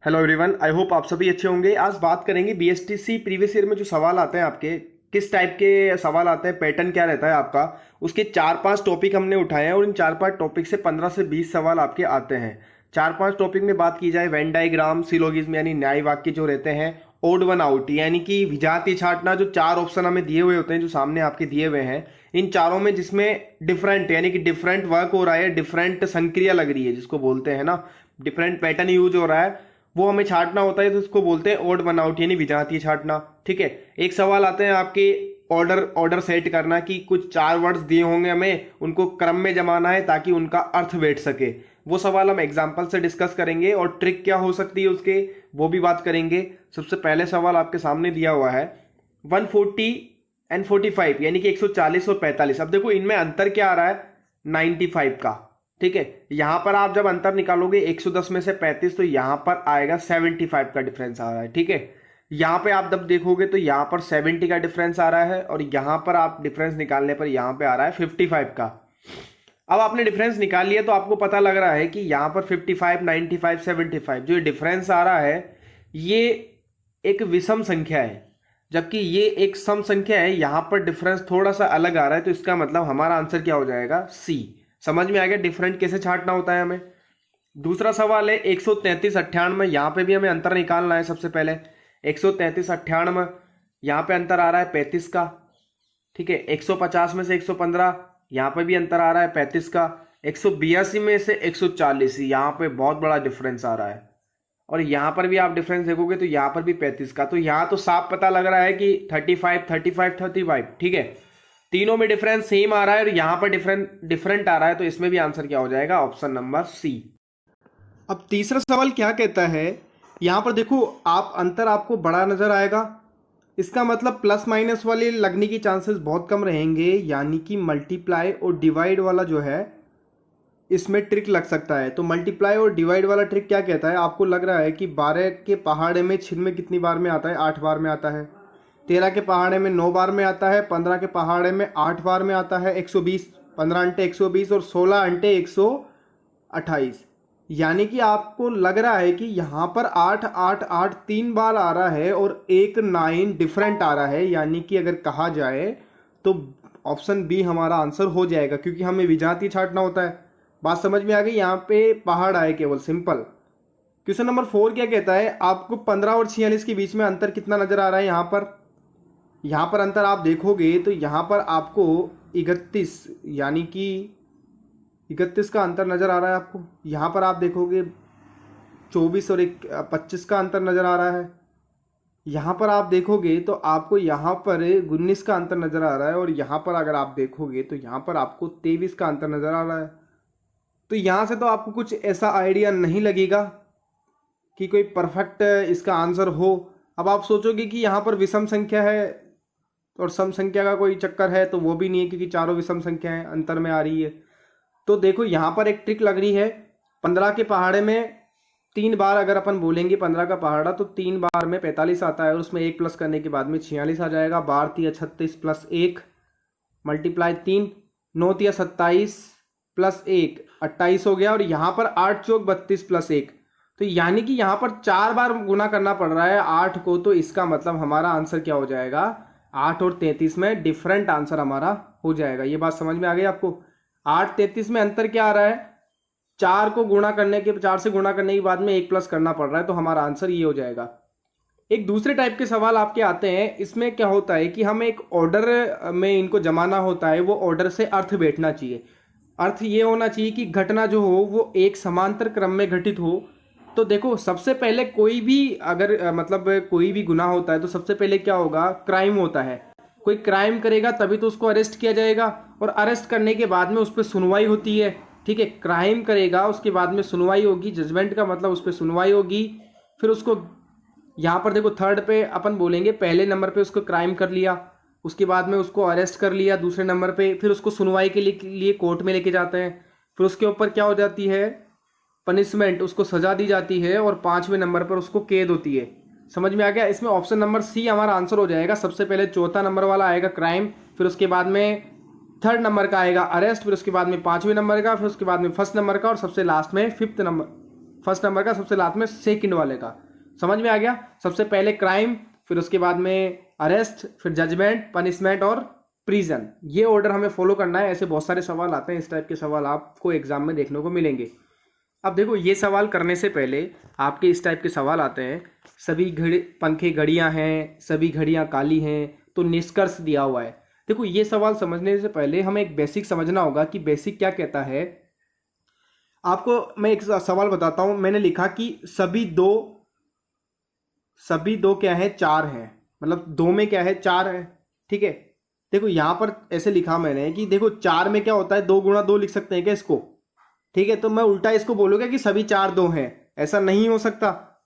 Hello everyone, I hope आप सभी अच्छे होंगे। आज बात करेंगे बीएसटीसी प्रीवियस ईयर में जो सवाल आते हैं आपके, किस टाइप के सवाल आते हैं, पैटर्न क्या रहता है आपका। उसके 4-5 टॉपिक हमने उठाए हैं और इन 4-5 टॉपिक से 15 से 20 सवाल आपके आते हैं। 4-5 टॉपिक में बात की जाए, वेन डायग्राम, सिलोगिज्म यानी न्याय वाक्य जो रहते हैं, ओड वन आउट यानी कि विजातीय छांटना, जो 4 ऑप्शन हमें दिए हुए होते हैं जो सामने आपके दिए हुए हैं, इन चारों में जिसमें डिफरेंट यानी कि डिफरेंट वर्क हो रहा है, डिफरेंट संक्रिया लग रही है जिसको बोलते हैं ना, डिफरेंट पैटर्न यूज हो रहा है, वो हमें छांटना होता है तो उसको बोलते हैं ओड वन आउट यानी विजातीय छांटना। ठीक है। एक सवाल आते हैं आपके, ऑर्डर ऑर्डर सेट करना कि कुछ 4 वर्ड्स दिए होंगे हमें, उनको क्रम में जमाना है ताकि उनका अर्थ बैठ सके। वो सवाल हम एग्जाम्पल से डिस्कस करेंगे और ट्रिक क्या हो सकती है उसके, वो भी बात करेंगे। सबसे पहले सवाल आपके सामने दिया हुआ है 140 एंड 45 यानी कि 140 और 45। अब देखो इनमें अंतर क्या आ रहा है, 95 का। ठीक है। यहां पर आप जब अंतर निकालोगे 110 में से 35, तो यहां पर आएगा 75 का डिफरेंस आ रहा है। ठीक है। यहां पे आप जब देखोगे तो यहां पर 70 का डिफरेंस आ रहा है और यहां पर आप डिफरेंस निकालने पर यहां पे आ रहा है 55 का। अब आपने डिफरेंस निकाल लिया तो आपको पता लग रहा है कि यहां पर 55, 95, 75 जो डिफरेंस आ रहा है ये एक विषम संख्या है, जबकि ये एक सम संख्या है। यहां पर डिफरेंस थोड़ा सा अलग आ रहा है, तो इसका मतलब हमारा आंसर क्या हो जाएगा, सी। समझ में आ गया डिफरेंट कैसे छांटना होता है हमें। दूसरा सवाल है 133 98, यहां पे भी हमें अंतर निकालना है। सबसे पहले 133 98, यहां पे अंतर आ रहा है 35 का। ठीक है। 150 में से 115, यहां पे भी अंतर आ रहा है 35 का। 182 में से 140, यहां पे बहुत बड़ा डिफरेंस आ रहा है। और यहां पर भी आप डिफरेंस देखोगे तो यहां पर भी 35 का। तो यहां तो साफ पता लग रहा है कि 35 35 35। ठीक है। तीनों में डिफरेंस सेम आ रहा है और यहां पर डिफरेंट आ रहा है, तो इसमें भी आंसर क्या हो जाएगा, ऑप्शन नंबर सी। अब तीसरा सवाल क्या कहता है, यहां पर देखो आप अंतर आपको बड़ा नजर आएगा, इसका मतलब प्लस माइनस वाले लगने की चांसेस बहुत कम रहेंगे, यानी कि मल्टीप्लाई और डिवाइड वाला जो है इसमें ट्रिक लग सकता है। तो मल्टीप्लाई और डिवाइड वाला ट्रिक क्या कहता है, आपको लग रहा है कि 12 के पहाड़े में छिन में कितनी बार में आता है, 8 बार में आता है। 13 के पहाड़े में 9 बार में आता है। 15 के पहाड़े में 8 बार में आता है, 120। 15 अंटे 120 और 16 अंटे 128। यानी कि आपको लग रहा है कि यहाँ पर 8 8 8 3 बार आ रहा है और एक 9 डिफरेंट आ रहा है, यानी कि अगर कहा जाए तो ऑप्शन बी हमारा आंसर हो जाएगा, क्योंकि हमें विजातीय छांटना होता है। बात समझ में आ गई। यहाँ पे पहाड़ आए केवल, सिंपल। क्वेश्चन नंबर 4 क्या कहता है, आपको 15 और 46 के बीच में अंतर कितना नजर आ रहा है। यहाँ पर अंतर आप देखोगे तो यहाँ पर आपको 31 यानी कि 31 का अंतर नजर आ रहा है आपको। यहाँ पर आप देखोगे 24 और 25 का अंतर नजर आ रहा है। यहाँ पर आप देखोगे तो आपको यहाँ पर 19 का अंतर नजर आ रहा है और यहाँ पर अगर आप देखोगे तो यहाँ पर आपको 23 का अंतर नजर आ रहा है। तो यहाँ से तो आपको कुछ ऐसा आइडिया नहीं लगेगा कि कोई परफेक्ट इसका आंसर हो। अब आप सोचोगे कि यहाँ पर विषम संख्या है और सम संख्या का कोई चक्कर है, तो वो भी नहीं है, क्योंकि चारों विषम संख्याएं अंतर में आ रही है। तो देखो यहाँ पर एक ट्रिक लग रही है। 15 के पहाड़े में 3 बार अगर अपन बोलेंगे 15 का पहाड़ा, तो 3 बार में 45 आता है और उसमें 1 प्लस करने के बाद में 46 आ जाएगा। 12 तिया 36 प्लस 1 मल्टीप्लाई 3, 9 तिया 27 प्लस 1 28 हो गया। और यहाँ पर 8 चौक 32 प्लस 1, तो यानी कि यहाँ पर 4 बार गुना करना पड़ रहा है 8 को। तो इसका मतलब हमारा आंसर क्या हो जाएगा, 8 और 33 में डिफरेंट आंसर हमारा हो जाएगा। ये बात समझ में आ गई आपको। 8 33 में अंतर क्या आ रहा है, 4 से गुणा करने के बाद में 1 प्लस करना पड़ रहा है, तो हमारा आंसर ये हो जाएगा। एक दूसरे टाइप के सवाल आपके आते हैं, इसमें क्या होता है कि हमें एक ऑर्डर में इनको जमाना होता है, वो ऑर्डर से अर्थ बैठना चाहिए। अर्थ ये होना चाहिए कि घटना जो हो वो एक समांतर क्रम में घटित हो। तो देखो सबसे पहले कोई भी अगर मतलब कोई भी गुनाह होता है तो सबसे पहले क्या होगा, क्राइम होता है। कोई क्राइम करेगा तभी तो उसको अरेस्ट किया जाएगा, और अरेस्ट करने के बाद में उस पर सुनवाई होती है। ठीक है। क्राइम करेगा, उसके बाद में सुनवाई होगी, जजमेंट का मतलब उस पर सुनवाई होगी। फिर उसको यहाँ पर देखो थर्ड पे अपन बोलेंगे, पहले नंबर पे उसको क्राइम कर लिया, उसके बाद में उसको अरेस्ट कर लिया दूसरे नंबर पे, फिर उसको सुनवाई के लिए कोर्ट में लेके जाते हैं। फिर उसके ऊपर क्या हो जाती है, पनिशमेंट, उसको सजा दी जाती है, और 5वें नंबर पर उसको कैद होती है। समझ में आ गया। इसमें ऑप्शन नंबर सी हमारा आंसर हो जाएगा। सबसे पहले चौथा नंबर वाला आएगा क्राइम, फिर उसके बाद में थर्ड नंबर का आएगा अरेस्ट, फिर उसके बाद में 5वें नंबर का, फिर उसके बाद में फर्स्ट नंबर का, और सबसे लास्ट में 5th नंबर फर्स्ट नंबर का सबसे लास्ट में सेकंड वाले का। समझ में आ गया? सबसे पहले क्राइम, फिर उसके बाद में अरेस्ट, फिर जजमेंट, पनिशमेंट और प्रिजन। ये ऑर्डर हमें फॉलो करना है। ऐसे बहुत सारे सवाल आते हैं, इस टाइप के सवाल आपको एग्जाम में देखने को मिलेंगे। अब देखो, ये सवाल करने से पहले आपके इस टाइप के सवाल आते हैं, सभी पंखे घड़ियां हैं, सभी घड़ियां काली हैं, तो निष्कर्ष दिया हुआ है। देखो, ये सवाल समझने से पहले हमें एक बेसिक समझना होगा कि बेसिक क्या कहता है। आपको मैं एक सवाल बताता हूं। मैंने लिखा कि सभी दो क्या है, चार हैं, मतलब दो में क्या है, चार है। ठीक है, देखो यहां पर ऐसे लिखा मैंने कि देखो चार में क्या होता है, 2 गुणा 2 लिख सकते हैं क्या इसको? ठीक है, तो मैं उल्टा इसको बोलूंगा कि सभी चार दो हैं, ऐसा नहीं हो सकता।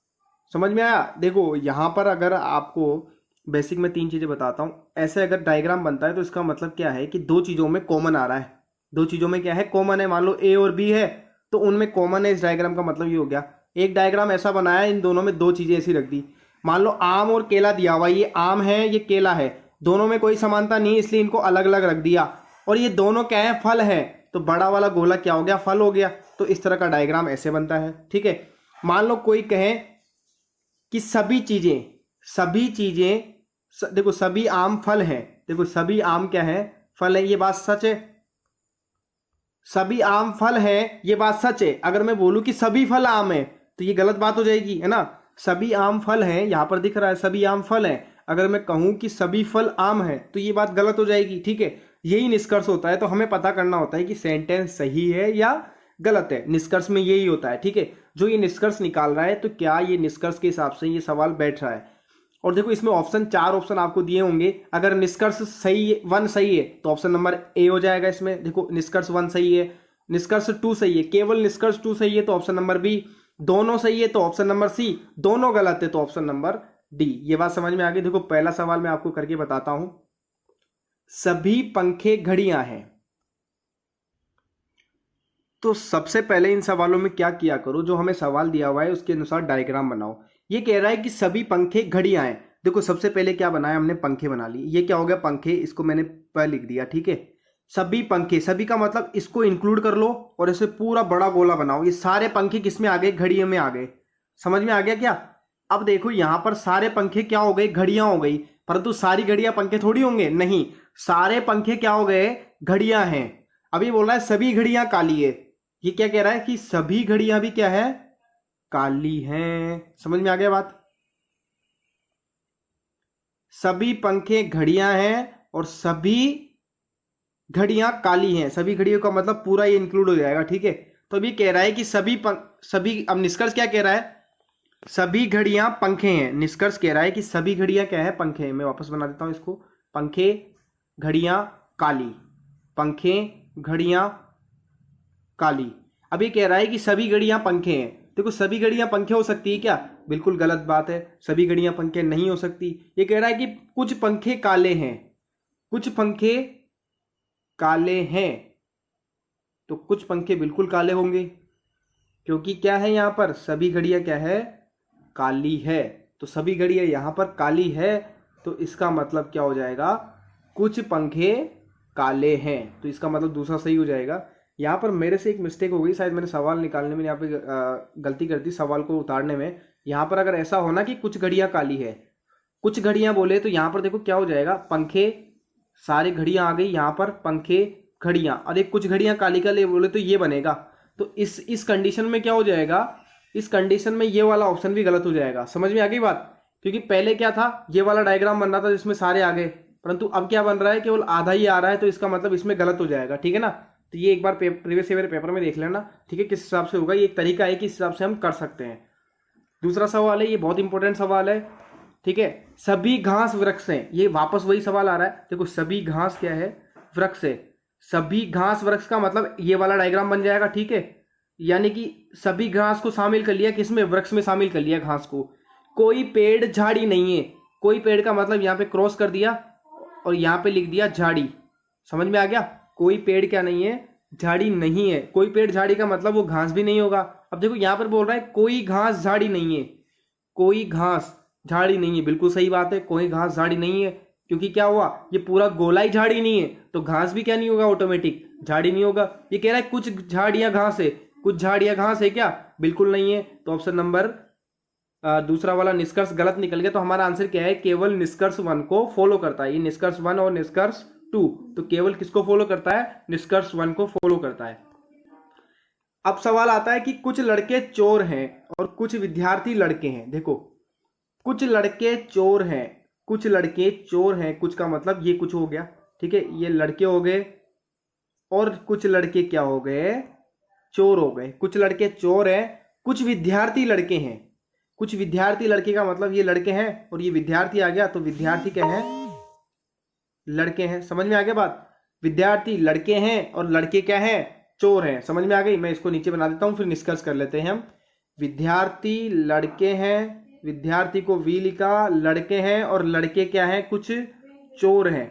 समझ में आया? देखो यहां पर अगर आपको बेसिक में 3 चीजें बताता हूं। ऐसे अगर डायग्राम बनता है तो इसका मतलब क्या है कि 2 चीजों में कॉमन आ रहा है। 2 चीजों में क्या है, कॉमन है। मान लो ए और बी है तो उनमें कॉमन है। इस डायग्राम का मतलब ये हो गया। एक डायग्राम ऐसा बनाया, इन दोनों में 2 चीजें ऐसी रख दी। मान लो आम और केला दिया हुआ, ये आम है, ये केला है, दोनों में कोई समानता नहीं, इसलिए इनको अलग अलग रख दिया। और ये दोनों क्या है, फल है, तो बड़ा वाला गोला क्या हो गया, फल हो गया। तो इस तरह का डायग्राम ऐसे बनता है। ठीक है, मान लो कोई कहे कि सभी चीजें देखो सभी आम फल हैं। देखो सभी आम क्या है, फल है, ये बात सच है। सभी आम फल है, ये बात सच है। अगर मैं बोलूं कि सभी फल आम है तो ये गलत बात हो जाएगी, है ना। सभी आम फल हैं, यहां पर दिख रहा है सभी आम फल हैं। अगर मैं कहूं कि सभी फल आम है तो ये बात गलत हो जाएगी। ठीक है, यही निष्कर्ष होता है। तो हमें पता करना होता है कि सेंटेंस सही है या गलत है। निष्कर्ष में यही होता है। ठीक है, जो ये निष्कर्ष निकाल रहा है तो क्या ये निष्कर्ष के हिसाब से ये सवाल बैठ रहा है। और देखो इसमें ऑप्शन 4 ऑप्शन आपको दिए होंगे। अगर निष्कर्ष सही है, 1 सही है तो ऑप्शन नंबर ए हो जाएगा इसमें। देखो निष्कर्ष 1 सही है, निष्कर्ष 2 सही है, केवल निष्कर्ष 2 सही है तो ऑप्शन नंबर बी, दोनों सही है तो ऑप्शन नंबर सी, दोनों गलत है तो ऑप्शन नंबर डी। ये बात समझ में आ गई? देखो पहला सवाल मैं आपको करके बताता हूं। सभी पंखे घड़ियां हैं। तो सबसे पहले इन सवालों में क्या किया करो, जो हमें सवाल दिया हुआ है उसके अनुसार डायग्राम बनाओ। ये कह रहा है कि सभी पंखे घड़ियां हैं। देखो सबसे पहले क्या बनाया हमने, पंखे बना लिए। ये क्या हो गया, पंखे, इसको मैंने पर लिख दिया। ठीक है, सभी पंखे, सभी का मतलब इसको इंक्लूड कर लो और इसे पूरा बड़ा गोला बनाओ। ये सारे पंखे किसमें आ गए, घड़ियों में आ गए। समझ में आ गया क्या? अब देखो यहां पर सारे पंखे क्या हो गए, घड़ियां हो गई। परंतु सारी घड़ियां पंखे थोड़ी होंगे, नहीं, सारे पंखे क्या हो गए, घड़ियां हैं। अभी बोल रहा है सभी घड़ियां काली है। ये क्या कह रहा है कि सभी घड़ियां भी क्या है, काली हैं। समझ में आ गया बात? सभी पंखे घड़ियां हैं और सभी घड़ियां काली हैं। सभी घड़ियों का मतलब पूरा ये इंक्लूड हो जाएगा। ठीक है, तो अभी कह रहा है कि सभी अब निष्कर्ष क्या कह रहा है, सभी घड़ियां पंखे हैं। निष्कर्ष कह रहा है कि सभी घड़ियां क्या है, पंखे हैं। मैं वापस बना देता हूं इसको, पंखे घड़ियां काली, पंखे घड़ियां काली। अभी कह रहा है कि सभी घड़ियां पंखे हैं। देखो सभी घड़ियां पंखे हो सकती है क्या, बिल्कुल गलत बात है। सभी घड़ियां पंखे नहीं हो सकती। ये कह रहा है कि कुछ पंखे काले हैं, कुछ पंखे काले हैं। तो कुछ पंखे बिल्कुल काले होंगे, क्योंकि क्या है यहां पर, सभी घड़ियां क्या है, काली है। तो सभी घड़ियां यहां पर काली है, तो इसका मतलब क्या हो जाएगा, कुछ पंखे काले हैं। तो इसका मतलब दूसरा सही हो जाएगा। यहाँ पर मेरे से एक मिस्टेक हो गई, शायद मैंने सवाल निकालने में यहाँ पे गलती कर दी, सवाल को उतारने में। यहाँ पर अगर ऐसा होना कि कुछ घड़ियां काली है, कुछ घड़ियां बोले, तो यहाँ पर देखो क्या हो जाएगा, पंखे, सारी घड़ियां आ गई यहाँ पर, पंखे घड़ियां, और एक कुछ घड़ियां काली काली बोले तो ये बनेगा। तो इस कंडीशन में क्या हो जाएगा, इस कंडीशन में ये वाला ऑप्शन भी गलत हो जाएगा। समझ में आ गई बात? क्योंकि पहले क्या था, ये वाला डायग्राम बन रहा था जिसमें सारे आ गए, परंतु अब क्या बन रहा है, केवल आधा ही आ रहा है। तो इसका मतलब इसमें गलत हो जाएगा। ठीक है ना? तो ये एक बार प्रीवियस ईयर पेपर में देख लेना। ठीक है, किस हिसाब से होगा, ये एक तरीका है कि इस हिसाब से हम कर सकते हैं। दूसरा सवाल है, ये बहुत इंपॉर्टेंट सवाल है। ठीक है, सभी घास वृक्ष हैं। ये वापस वही सवाल आ रहा है। देखो सभी घास क्या है, वृक्ष है। सभी घास वृक्ष का मतलब ये वाला डायग्राम बन जाएगा। ठीक है, यानी कि सभी घास को शामिल कर लिया, किसमें, वृक्ष में शामिल कर लिया घास को। कोई पेड़ झाड़ी नहीं है। कोई पेड़ का मतलब यहाँ पे क्रॉस कर दिया और यहाँ पे लिख दिया झाड़ी। समझ में आ गया? कोई पेड़ क्या नहीं है, झाड़ी नहीं है। कोई पेड़ झाड़ी का मतलब वो घास भी नहीं होगा। अब देखो यहाँ पर बोल रहा है कोई घास झाड़ी नहीं है, कोई घास झाड़ी नहीं है। बिल्कुल सही बात है, कोई घास झाड़ी नहीं है, क्योंकि क्या हुआ, ये पूरा गोला ही झाड़ी नहीं है, तो घास भी क्या नहीं होगा, ऑटोमेटिक झाड़ी नहीं होगा। ये कह रहा है कुछ झाड़ियां घास है, कुछ झाड़ियां घास है क्या? बिल्कुल नहीं है। तो ऑप्शन नंबर दूसरा वाला निष्कर्ष गलत निकल गया। तो हमारा आंसर क्या है? केवल निष्कर्ष 1 को फॉलो करता है। ये निष्कर्ष 1 और निष्कर्ष 2, तो केवल किसको फॉलो करता है? निष्कर्ष 1 को फॉलो करता है। अब सवाल आता है कि कुछ लड़के चोर हैं और कुछ विद्यार्थी लड़के हैं। देखो, कुछ लड़के चोर हैं, कुछ लड़के चोर हैं, कुछ का मतलब ये कुछ हो गया, ठीक है, ये लड़के हो गए और कुछ लड़के क्या हो गए? चोर हो गए। कुछ लड़के चोर हैं, कुछ विद्यार्थी लड़के हैं। कुछ विद्यार्थी लड़के का मतलब ये लड़के हैं और ये विद्यार्थी आ गया, तो विद्यार्थी क्या है? लड़के हैं। समझ में आ गया बात? विद्यार्थी लड़के हैं और लड़के क्या हैं? चोर हैं। समझ में आ गई? मैं इसको नीचे बना देता हूं, फिर निष्कर्ष कर लेते हैं हम। विद्यार्थी लड़के हैं, विद्यार्थी को वी लिखा, लड़के हैं और लड़के क्या हैं? कुछ चोर हैं।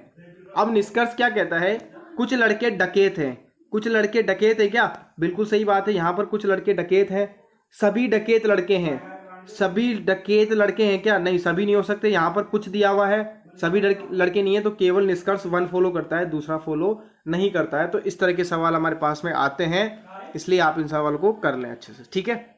अब निष्कर्ष क्या कहता है? कुछ लड़के डकैत हैं। कुछ लड़के डकैत है क्या? बिल्कुल सही बात है, यहां पर कुछ लड़के डकैत हैं। सभी डकैत लड़के हैं। सभी डकैत लड़के हैं क्या? नहीं, सभी नहीं हो सकते, यहां पर कुछ दिया हुआ है, सभी लड़के नहीं है, तो केवल निष्कर्ष 1 फॉलो करता है, दूसरा फॉलो नहीं करता है। तो इस तरह के सवाल हमारे पास में आते हैं, इसलिए आप इन सवालों को कर लें अच्छे से, ठीक है।